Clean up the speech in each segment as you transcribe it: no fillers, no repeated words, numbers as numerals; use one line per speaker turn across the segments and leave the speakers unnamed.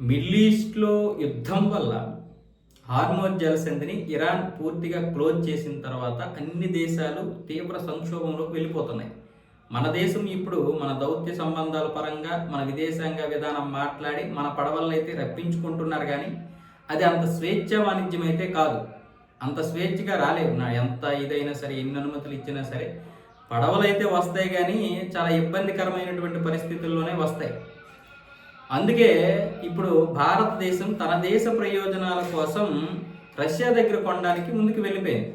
Middle ఈస్ట్లో యుద్ధం వల్ల హార్మోజ్ జలసంధిని ఇరాన్ పూర్తిగా క్లోజ్ చేసిన తర్వాత అన్ని దేశాలు తీవ్ర సంక్షోభంలోకి వెళ్ళిపోతున్నాయి. మన దేశం ఇప్పుడు మన దౌత్య సంబంధాల పరంగా మన విదేశాంగ విధానం మాట్లాడి మన పడవలను అయితే రప్పించుకుంటున్నారు, కానీ అది అంత స్వేచ్ఛ వాణిజ్యం అయితే కాదు. అంత స్వేచ్ఛగా రాలేవు. ఎంత ఇదైనా సరే, ఎన్ని అనుమతులు ఇచ్చినా సరే పడవలు అయితే వస్తాయి, కానీ చాలా ఇబ్బందికరమైనటువంటి పరిస్థితుల్లోనే వస్తాయి. అందుకే ఇప్పుడు భారతదేశం తన దేశ ప్రయోజనాల కోసం రష్యా దగ్గర కొనడానికి ముందుకు వెళ్ళిపోయింది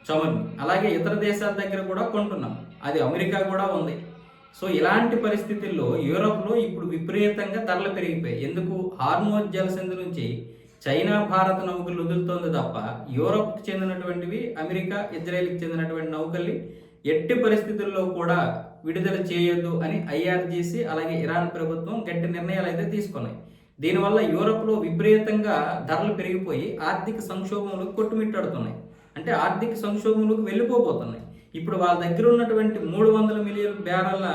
చమురుని. అలాగే ఇతర దేశాల దగ్గర కూడా కొంటున్నాం, అది అమెరికా కూడా ఉంది. సో ఇలాంటి పరిస్థితుల్లో యూరోప్లో ఇప్పుడు విపరీతంగా ధరలు పెరిగిపోయాయి. ఎందుకు? హార్మోజ్ జలసంధి నుంచి చైనా భారత నౌకలు వదులుతోంది తప్ప యూరోప్కి చెందినటువంటివి, అమెరికా ఇజ్రాయెల్కి చెందినటువంటి నౌకల్ని ఎట్టి పరిస్థితుల్లో కూడా విడుదల చేయొద్దు అని ఐఆర్జీసీ అలాగే ఇరాన్ ప్రభుత్వం గట్టి నిర్ణయాలు అయితే తీసుకున్నాయి. దీనివల్ల యూరోప్లో విపరీతంగా ధరలు పెరిగిపోయి ఆర్థిక సంక్షోభంలో కొట్టుమిట్టాడుతున్నాయి. అంటే ఆర్థిక సంక్షోభంలోకి వెళ్ళిపోతున్నాయి. ఇప్పుడు వాళ్ళ దగ్గర ఉన్నటువంటి 300 మిలియన్ బ్యారెల్ల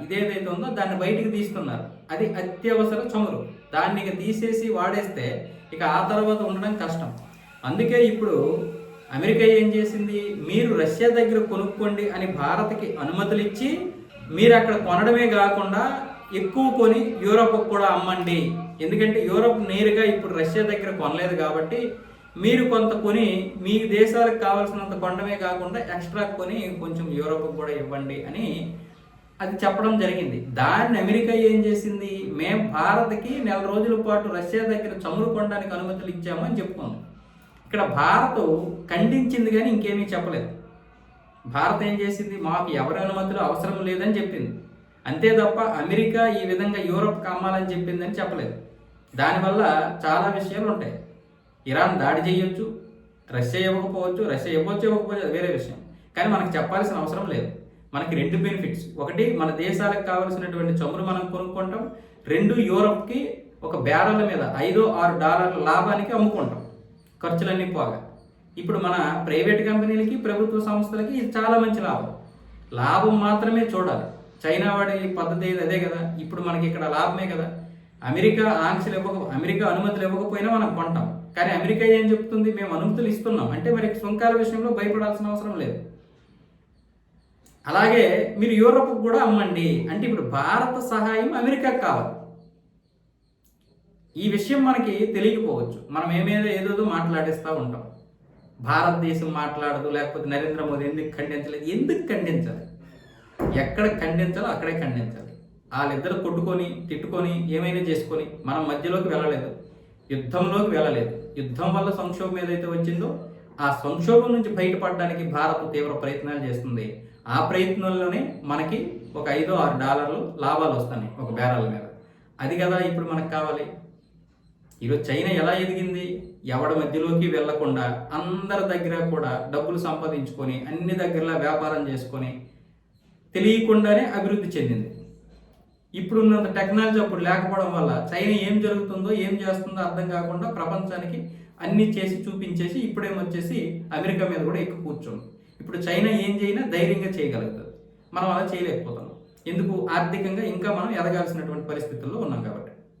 ఇదేదైతే ఉందో దాన్ని బయటికి తీస్తున్నారు. అది అత్యవసర చమురు. దాన్ని ఇక తీసేసి వాడేస్తే ఇక ఆ తర్వాత ఉండడం కష్టం. అందుకే ఇప్పుడు అమెరికా ఏం చేసింది, మీరు రష్యా దగ్గర కొనుక్కోండి అని భారత్కి అనుమతులు ఇచ్చి, మీరు అక్కడ కొనడమే కాకుండా ఎక్కువ కొని యూరోప్కి కూడా అమ్మండి. ఎందుకంటే యూరోప్ నేరుగా ఇప్పుడు రష్యా దగ్గర కొనలేదు కాబట్టి మీరు కొంత కొని మీ దేశాలకు కావాల్సినంత కొనడమే కాకుండా ఎక్స్ట్రా కొని కొంచెం యూరోప్కి కూడా ఇవ్వండి అని అది చెప్పడం జరిగింది. దాన్ని అమెరికా ఏం చేసింది, మేము భారత్కి 4 రోజుల పాటు రష్యా దగ్గర చమురు కొనడానికి అనుమతులు ఇచ్చామని చెప్పుకుంది. ఇక్కడ భారత్ ఖండించింది కానీ ఇంకేమీ చెప్పలేదు. భారత్ ఏం చేసింది, మాకు ఎవరి అనుమతులు అవసరం లేదని చెప్పింది. అంతే తప్ప అమెరికా ఈ విధంగా యూరోప్కి అమ్మాలని చెప్పిందని చెప్పలేదు. దానివల్ల చాలా విషయాలు ఉంటాయి. ఇరాన్ దాడి చేయొచ్చు, రష్యా ఇవ్వకపోవచ్చు, రష్యా ఇవ్వకపోవచ్చు, అది వేరే విషయం. కానీ మనకు చెప్పాల్సిన అవసరం లేదు. మనకి 2 బెనిఫిట్స్. ఒకటి, మన దేశాలకు కావాల్సినటువంటి చమురు మనం కొనుక్కుంటాం. 2, యూరోప్కి ఒక బ్యారెల్ మీద $5-6 లాభానికి అమ్ముకుంటాం, ఖర్చులన్నీ పోగా. ఇప్పుడు మన ప్రైవేట్ కంపెనీలకి, ప్రభుత్వ సంస్థలకి ఇది చాలా మంచి లాభం. లాభం మాత్రమే చూడాలి. చైనా వాడి పద్ధతి అదే కదా. ఇప్పుడు మనకి ఇక్కడ లాభమే కదా. అమెరికా అమెరికా అనుమతులు ఇవ్వకపోయినా మనం కొంటాం. కానీ అమెరికా ఏం చెప్తుంది, మేము అనుమతులు ఇస్తున్నాం అంటే మరి సుంకాల విషయంలో భయపడాల్సిన అవసరం లేదు. అలాగే మీరు యూరోప్కి కూడా అమ్మండి అంటే ఇప్పుడు భారత సహాయం అమెరికాకు కావాలి. ఈ విషయం మనకి తెలియకపోవచ్చు. మనం ఏదో మాట్లాడేస్తూ ఉంటాం. భారతదేశం మాట్లాడదు, లేకపోతే నరేంద్ర మోదీ ఎందుకు ఖండించలేదు. ఎందుకు ఖండించాలి? ఎక్కడ ఖండించాలో అక్కడే ఖండించాలి. వాళ్ళిద్దరు కొట్టుకొని తిట్టుకొని ఏమైనా చేసుకొని మనం మధ్యలోకి వెళ్ళలేదు, యుద్ధంలోకి వెళ్ళలేదు. యుద్ధం వల్ల సంక్షోభం ఏదైతే వచ్చిందో ఆ సంక్షోభం నుంచి బయటపడడానికి భారత్ తీవ్ర ప్రయత్నాలు చేస్తుంది. ఆ ప్రయత్నంలోనే మనకి ఒక $5-6 లాభాలు వస్తాయి ఒక బ్యారెల్ మీద. అది కదా ఇప్పుడు మనకు కావాలి. ఈరోజు చైనా ఎలా ఎదిగింది, ఎవడి మధ్యలోకి వెళ్లకుండా అందరి దగ్గర కూడా డబ్బులు సంపాదించుకొని అన్ని దగ్గరలా వ్యాపారం చేసుకొని తెలియకుండానే అభివృద్ధి చెందింది. ఇప్పుడున్నంత టెక్నాలజీ అప్పుడు లేకపోవడం వల్ల చైనా ఏం జరుగుతుందో ఏం చేస్తుందో అర్థం కాకుండా ప్రపంచానికి అన్ని చేసి చూపించేసి ఇప్పుడేమొచ్చేసి అమెరికా మీద కూడా ఎక్కువ కూర్చోండి. ఇప్పుడు చైనా ఏం చేయినా ధైర్యంగా చేయగలుగుతుంది. మనం అలా చేయలేకపోతున్నాం. ఎందుకు? ఆర్థికంగా ఇంకా మనం ఎదగాల్సినటువంటి పరిస్థితుల్లో ఉన్నాం కాబట్టి.